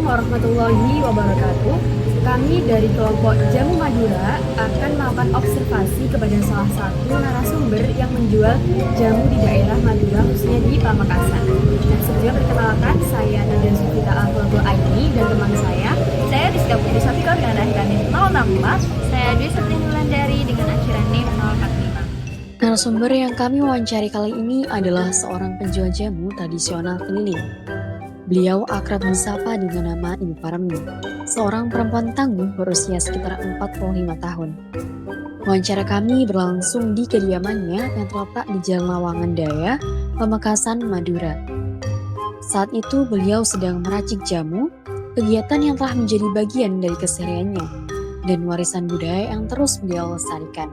warahmatullahi wabarakatuh. Kami dari kelompok Jamu Madura akan melakukan observasi kepada salah satu narasumber yang menjual jamu di daerah Madura, khususnya di Pamekasan. Dan sebelumnya perkenalkan, saya Nadia Sufita Alfaldo Aini dan teman saya Rizka Putri Safiko dengan akhiran NIM 064. Saya Dwi Septi Wulandari dengan akhiran NIM 045. Narasumber yang kami wawancari kali ini adalah seorang penjual jamu tradisional keliling. Beliau akrab disapa dengan nama Ibu Parmi, seorang perempuan tangguh berusia sekitar 45 tahun. Wawancara kami berlangsung di kediamannya yang terletak di Jalan Lawangan Daya, Pamekasan, Madura. Saat itu beliau sedang meracik jamu, kegiatan yang telah menjadi bagian dari kesehariannya, dan warisan budaya yang terus beliau lestarikan.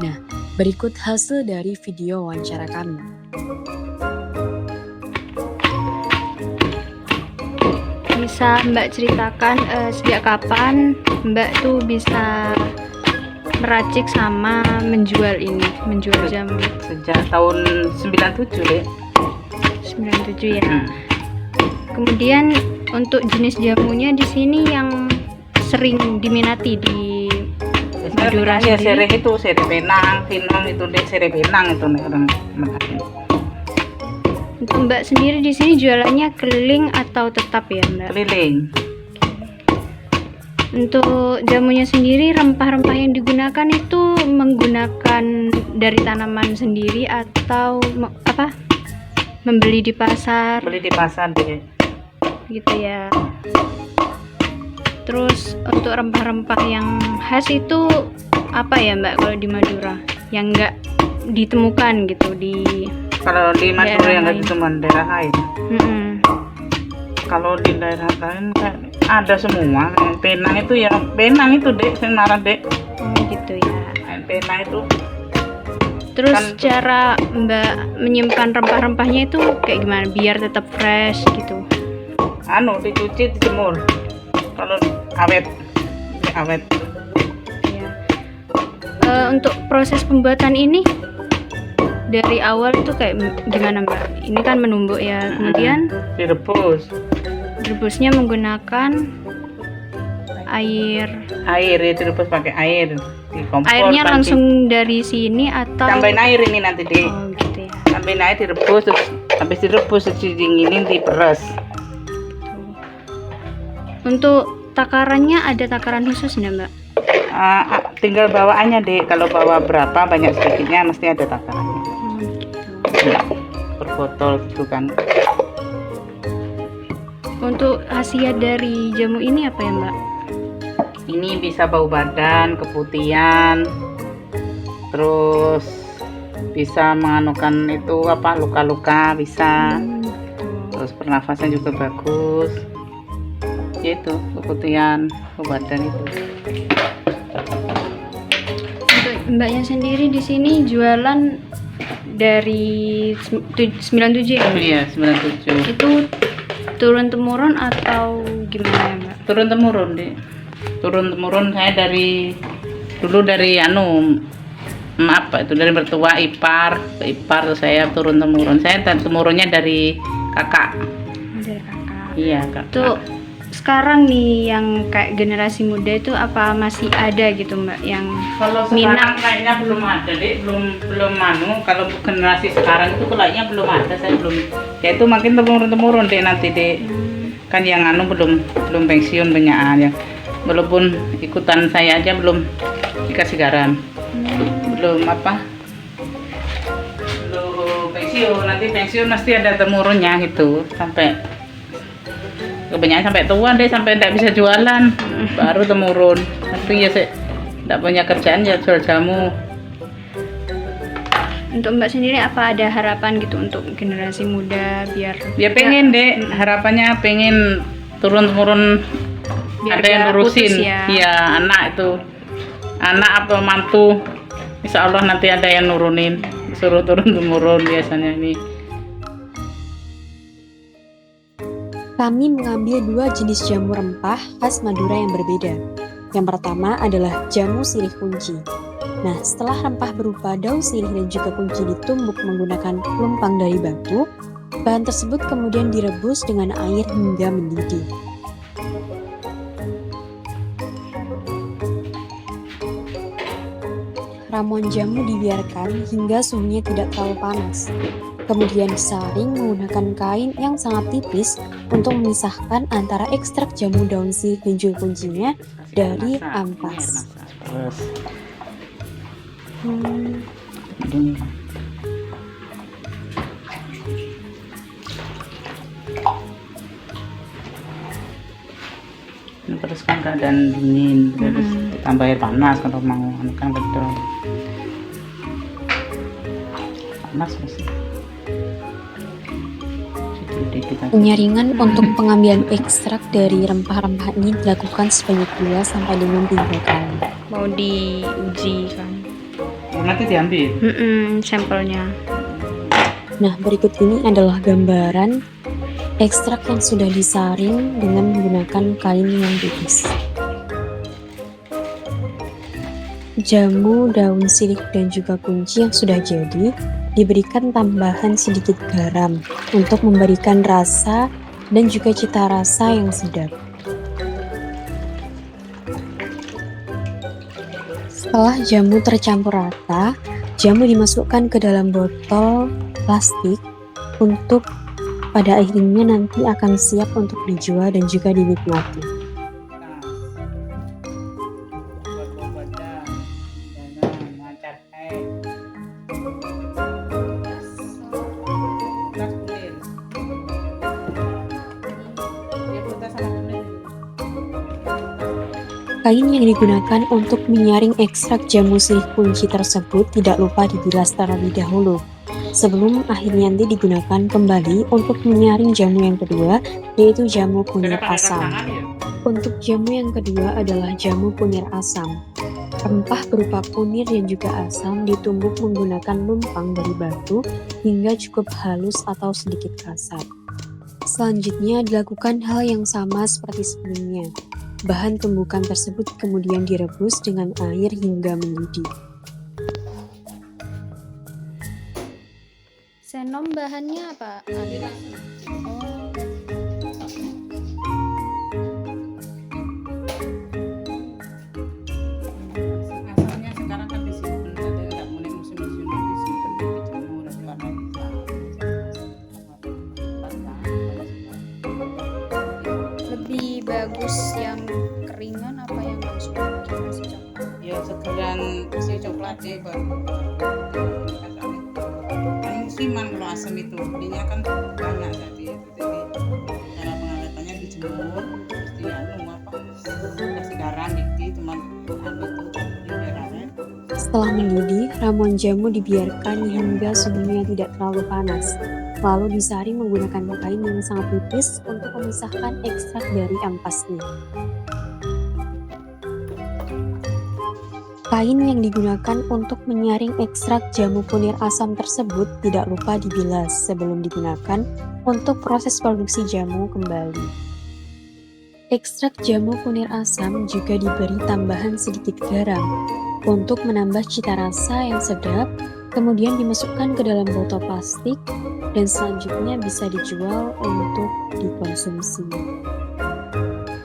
Nah, berikut hasil dari video wawancara kami. Bisa Mbak ceritakan sejak kapan Mbak tuh bisa meracik sama menjual jamu? Sejak tahun 97 deh. 97 ya. Kemudian untuk jenis jamunya di sini yang sering diminati di Madura Ya, sendiri. sere Penang, Finom itu deh, sere Penang itu nih orang makan. Untuk Mbak sendiri di sini jualannya keliling atau tetap ya Mbak? Keliling. Untuk jamunya sendiri, rempah-rempah yang digunakan itu menggunakan dari tanaman sendiri atau membeli di pasar Beli di pasar deh. gitu ya. Terus untuk rempah-rempah yang khas itu apa ya Mbak kalau di Madura yang nggak ditemukan gitu di Kalau di Madura daerah yang lain? nggak cuma daerah lain. Mm-mm. Kalau di daerah lain kan ada semua. Penang itu ya Penang itu deh, Semarang deh. Gitu ya. Penang itu Terus Kan- cara Mbak menyimpan rempah-rempahnya itu kayak gimana biar tetap fresh gitu? dicuci, dijemur. Kalau awet. Ya. Untuk proses pembuatan ini dari awal itu kayak gimana Mbak? Ini kan menumbuk ya, kemudian Direbus. rebusnya menggunakan air. Air ya, direbus pakai air. Di kompor. Airnya nanti. langsung dari sini atau? Tambahin air ini nanti deh. Oh gitu ya. Tambahin air, direbus, terus habis direbus didinginin, diperas. Untuk takarannya ada takaran khusus nggak Mbak? Tinggal bawaannya deh. Kalau bawa berapa banyak sedikitnya mesti ada takarannya. Gitu. Ya, per botol gitu kan. Untuk khasiat dari jamu ini apa ya Mbak? Ini bisa bau badan, keputihan, terus bisa menganukan itu luka-luka bisa, terus pernafasan juga bagus. Itu keputihan, bau badan itu. Untuk Mbaknya sendiri di sini jualan dari 97 ya Mbak? Iya, 97. Itu turun temurun atau gimana ya Mbak? Turun temurun deh. Turun temurun saya dari dari mertua ipar ke ipar, terus saya turun temurun. Saya temurunnya dari kakak. Dari kakak. Iya, kakak. Tuh sekarang nih yang kayak generasi muda itu apa masih ada gitu Mbak yang Kalau minat? sekarang kayaknya belum ada deh, belum kalau generasi sekarang itu kayaknya belum ada, saya belum. Ya itu makin temurun deh nanti deh. Kan yang belum pensiun banyak ya. Walaupun ikutan saya aja belum dikasih garam. Belum pensiun, nanti pensiun mesti ada temurunnya gitu sampai kebanyakan sampai tua deh, sampai tidak bisa jualan baru temurun. Tapi ya saya tidak punya kerjaan ya jual jamu. Untuk Mbak sendiri apa ada harapan gitu untuk generasi muda biar Ya pengen deh, harapannya pengen turun temurun biar ada yang gak ngurusin putus ya. ya anak atau mantu, insya Allah nanti ada yang nurunin, suruh turun temurun biasanya ini. Kami mengambil 2 jenis jamu rempah khas Madura yang berbeda. Yang pertama adalah jamu sirih kunci. Nah, setelah rempah berupa daun sirih dan juga kunci ditumbuk menggunakan lumpang dari batu, bahan tersebut kemudian direbus dengan air hingga mendidih. ramuan jamu dibiarkan hingga suhunya tidak terlalu panas. Kemudian disaring menggunakan kain yang sangat tipis untuk memisahkan antara ekstrak jamu daun sirih kunjul kuncinya dari ampas. Terus Hmm, ini terus kan keadaan dingin, terus ditambah air panas kalau mau kan betul panas masih. Jadi kita Penyaringan untuk pengambilan ekstrak dari rempah-rempah ini dilakukan sebanyak 2 sampai dengan 3 kali. Mau diuji kan. nanti diambil. Sampelnya. Nah, berikut ini adalah gambaran ekstrak yang sudah disaring dengan menggunakan kain yang tipis. Jamu daun sirih dan juga kunci yang sudah jadi diberikan tambahan sedikit garam untuk memberikan rasa dan juga cita rasa yang sedap. Setelah jamu tercampur rata, jamu dimasukkan ke dalam botol plastik untuk pada akhirnya nanti akan siap untuk dijual dan juga dinikmati. Kain yang digunakan untuk menyaring ekstrak jamu sirih kunci tersebut tidak lupa dibilas terlebih dahulu sebelum akhirnya nanti digunakan kembali untuk menyaring jamu yang kedua, yaitu jamu punir asam. Untuk jamu yang kedua adalah jamu punir asam. Rempah berupa punir dan juga asam ditumbuk menggunakan lumpang dari batu hingga cukup halus atau sedikit kasar. Selanjutnya dilakukan hal yang sama seperti sebelumnya. Bahan tumbukan tersebut kemudian direbus dengan air hingga mendidih. Senom bahannya apa? Asalnya sekarang kan disimpan, ada nggak mulai musim-musim disimpan dijemur karena Lebih bagus yang keringan apa yang langsung dikasih coklat? ya segeran si coklat deh baru kan musiman kalau asam itu belinya kan banyak jadi cara pengawetannya dijemur terus kasih garam dikit cuman itu biar awet. Setelah mendidih, ramuan jamu dibiarkan hingga suhunya tidak terlalu panas. Lalu disaring menggunakan kain yang sangat tipis untuk memisahkan ekstrak dari ampasnya. Kain yang digunakan untuk menyaring ekstrak jamu punir asam tersebut tidak lupa dibilas sebelum digunakan untuk proses produksi jamu kembali. Ekstrak jamu punir asam juga diberi tambahan sedikit garam untuk menambah cita rasa yang sedap, kemudian dimasukkan ke dalam botol plastik dan selanjutnya bisa dijual untuk dikonsumsi.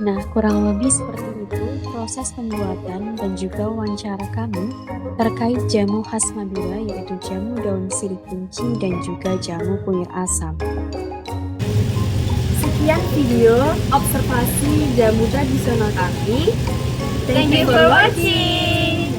Nah, kurang lebih seperti itu proses pembuatan dan juga wawancara kami terkait jamu khas Madura, yaitu jamu daun sirih kunci dan juga jamu punir asam. Sekian video observasi jamu tradisional kami. Thank you for watching.